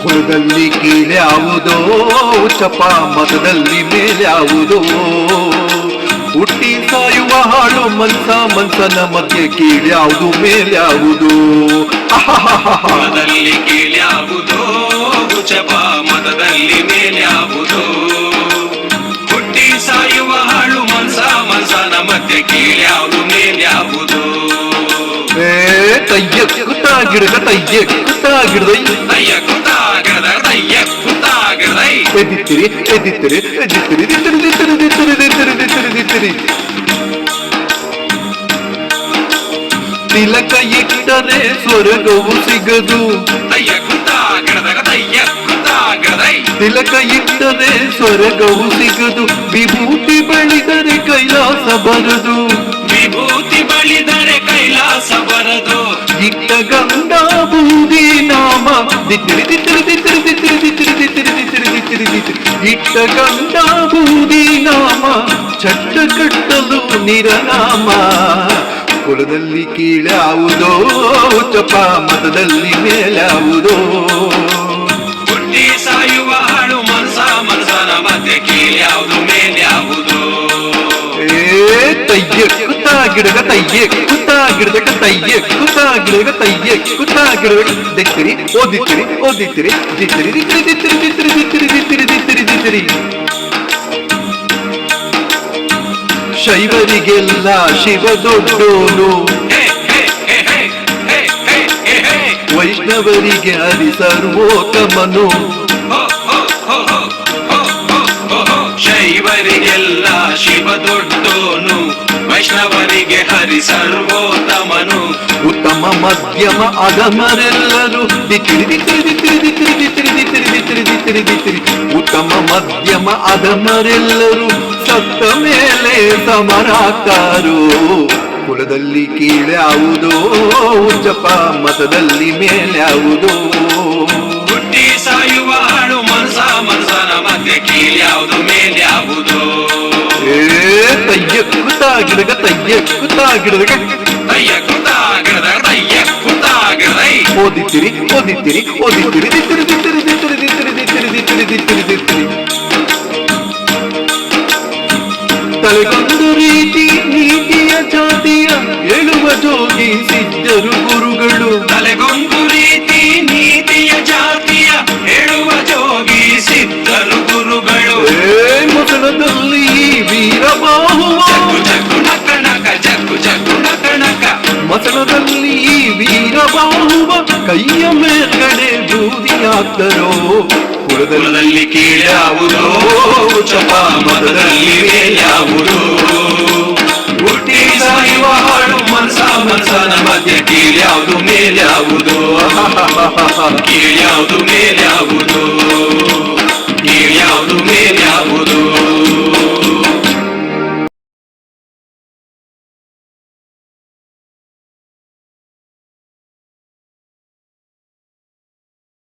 ಕುಲದಲ್ಲಿ ಕೀಳ್ಯಾವುದೋ ಚಪ ಮತದಲ್ಲಿ ಮೇಲ್ಯಾವುದೋ ಹುಟ್ಟಿ ಸಾಯುವ ಹಾಳು ಮನ್ಸನ ಮಧ್ಯೆ ಕೀಳ್ಯಾವುದು ಮೇಲ್ಯಾವುದು ಕುಲದಲ್ಲಿ ಕೀಳ್ಯಾವುದೋ ಚಪ ಮತದಲ್ಲಿ ಮೇಲ್ಯಾವುದೋ ಹುಟ್ಟಿ ಸಾಯುವ ಹಾಳು ಮನ್ಸನ ಮಧ್ಯೆ ಕೀಳ್ಯಾವುದು ಮೇಲ್ಯಾವುದು ತಯ್ಯ ಕುತ್ತಾಗಿಡದ ತಯ್ಯ ಕುತ್ತಾಗಿಡದೈ ಎದಿತ್ತಿರಿ ಎದಿತ್ತಿರಿ ಎದಿತ್ತಿರಿ ತಿಲಕ ಇಟ್ಟರೆ ಸ್ವರ್ಗವು ಸಿಗದು ತಿಲಕ ಇಟ್ಟರೆ ಸ್ವರ್ಗವು ಸಿಗದು ವಿಭೂತಿ ಬಳಿದರೆ ಕೈಲಾಸ ಬರದು ವಿಭೂತಿ ಬಳಿದರೆ ಕೈಲಾಸ ಬರದು ಇಟ್ಟ ಗಂಧ ಬೂದಿ ನಾಮ ದಿತ್ತಿರಿ ದಿತ್ತಿರಿ ದಿತ್ತಿರಿ ದಿತ್ತಿರಿ ದಿತ್ತಿರಿ ದಿತ್ತಿರಿ ದಿತ್ತಿರಿ ದಿತ್ತಿರಿ ದಿತ್ತಿರಿ ಇಟ್ಟ ಗಂಧ ಬೂದಿ ನಾಮ ಚಟ್ಟ ಕಟ್ಟಲು ನಿರನಾಮ ಕುಲದಲ್ಲಿ ಕೀಳ್ಯಾವುದೋ ಚಪ ಮತದಲ್ಲಿ ಮೇಲ್ಯಾವುದೋ ಹುಟ್ಟಿ ಸಾಯುವ ಹಾಳು ಮನಸನ ಮಧ್ಯೆ ಕೀಳ್ಯಾವುದು ಮೇಲ್ಯಾವುದು ತಯ್ಯ ಕುತ್ತಾಗಿಡಗ ತಯ್ಯ ಕುತ್ತಾಗಿಡದಕ ತಯ್ಯ ಕುತ್ತಾಗಿಡಗ ತಯ್ಯ ಕುತ್ತಾಗಿಡದಕ ದಿತ್ತಿರಿ ಓದಿತ್ತಿರಿ ಓದಿತ್ತಿರಿ ದಿತ್ತಿರಿ ದಿತ್ತಿರಿ ದಿತ್ತಿರಿ ದಿತ್ತಿರಿ ದಿತ್ತಿರಿ ದಿತ್ತಿರಿ ದಿತ್ತಿರಿ ದಿತ್ತಿರಿ ಶೈವರಿಗೆಲ್ಲ ಶಿವ ದೊಡ್ಡೋನು ವೈಷ್ಣವರಿಗೆ ಹರಿ ಸರ್ವೋತ್ತಮನು ಶೈವರಿಗೆಲ್ಲ ಶಿವ ದೊಡ್ಡೋನು ವೈಷ್ಣವರಿಗೆ ಹರಿ ಸರ್ವೋತ್ತಮನು ಉತ್ತಮ ಮಧ್ಯಮ ಅಧಮರೆಲ್ಲರೂ ದಿತ್ತಿರಿ ದಿತ್ತಿರಿ ದಿತ್ತಿರಿ ದಿತ್ತಿರಿ ದಿತ್ತಿರಿ ದಿತ್ತಿರಿ ದಿತ್ತಿರಿ ದಿತ್ತಿರಿ ದಿತ್ತಿರಿ ಉತ್ತಮ ಮಧ್ಯಮ ಅಧಮರೆಲ್ಲರೂ ಸತ್ತ ಮೇಲೆ ಸಮರಾಗ್ತಾರೋ ಕುಲದಲ್ಲಿ ಕೀಳ್ಯಾವುದೋ ಜಪ ಮತದಲ್ಲಿ ಮೇಲ್ಯಾವುದೋ ಹುಟ್ಟಿ ಸಾಯುವ ಹಾಳು ಮನಸನ ಮಧ್ಯೆ ಕೀಳ್ಯಾವುದು ಮೇಲ್ಯಾವುದು ತಯ್ಯ ಕುತ್ತಾಗಿಡಗ ತಯ್ಯ ಕುತ್ತಾಗಿಡದಗ ತಯ್ಯ ಕುತ್ತಾಗಿಡದೈ ಓದಿತ್ತಿರಿ ಓದಿತ್ತಿರಿ ಓದಿತ್ತಿರಿ ದಿತ್ತಿರಿ ದಿತ್ತಿರಿ ದಿತ್ತಿರಿ ದಿತ್ತಿರಿ ದಿತ್ತಿರಿ ದಿತ್ತಿರಿ ದಿತ್ತಿರಿ ದಿತ್ತಿರಿ ತಲೆಗೊಂದು ರೀತಿ ನೀತಿಯ ಜಾತಿಯ ಹೇಳುವ ಜೋಗಿ ಸಿದ್ಧರು ಗುರುಗಳು ತಲೆಗೊಂದು ರೀತಿ ನೀತಿಯ ಜಾತಿಯ ಹೇಳುವ ಜೋಗಿ ಸಿದ್ಧರು ಗುರುಗಳು ಮೊದಲದಲ್ಲಿ ವೀರಬಾಹುವ ಜಗ್ಗು ನಕಣಕ ಜಗ್ಗು ನಕಣಕ ಮಸಣದಲ್ಲಿ ವೀರಬಾಹುವ ಕೈಯ ಮೇಲ್ಗಡೆ ಬೂದಿಯಾಗ್ತರೋ ಕುಲದಲ್ಲಿ ಕೀಳ್ಯಾವುದೋ ಚಪ ಮತದಲ್ಲಿ ಮೇಲ್ಯಾವುದೋ ಹುಟ್ಟಿ ಸಾಯುವ ಹಾಳು ಮನಸನ ಮಧ್ಯೆ ಕೀಳ್ಯಾವುದು ಮೇಲ್ಯಾವುದೋ ಕೀಳ್ಯಾವುದು ಮೇಲ್ಯಾವುದೋ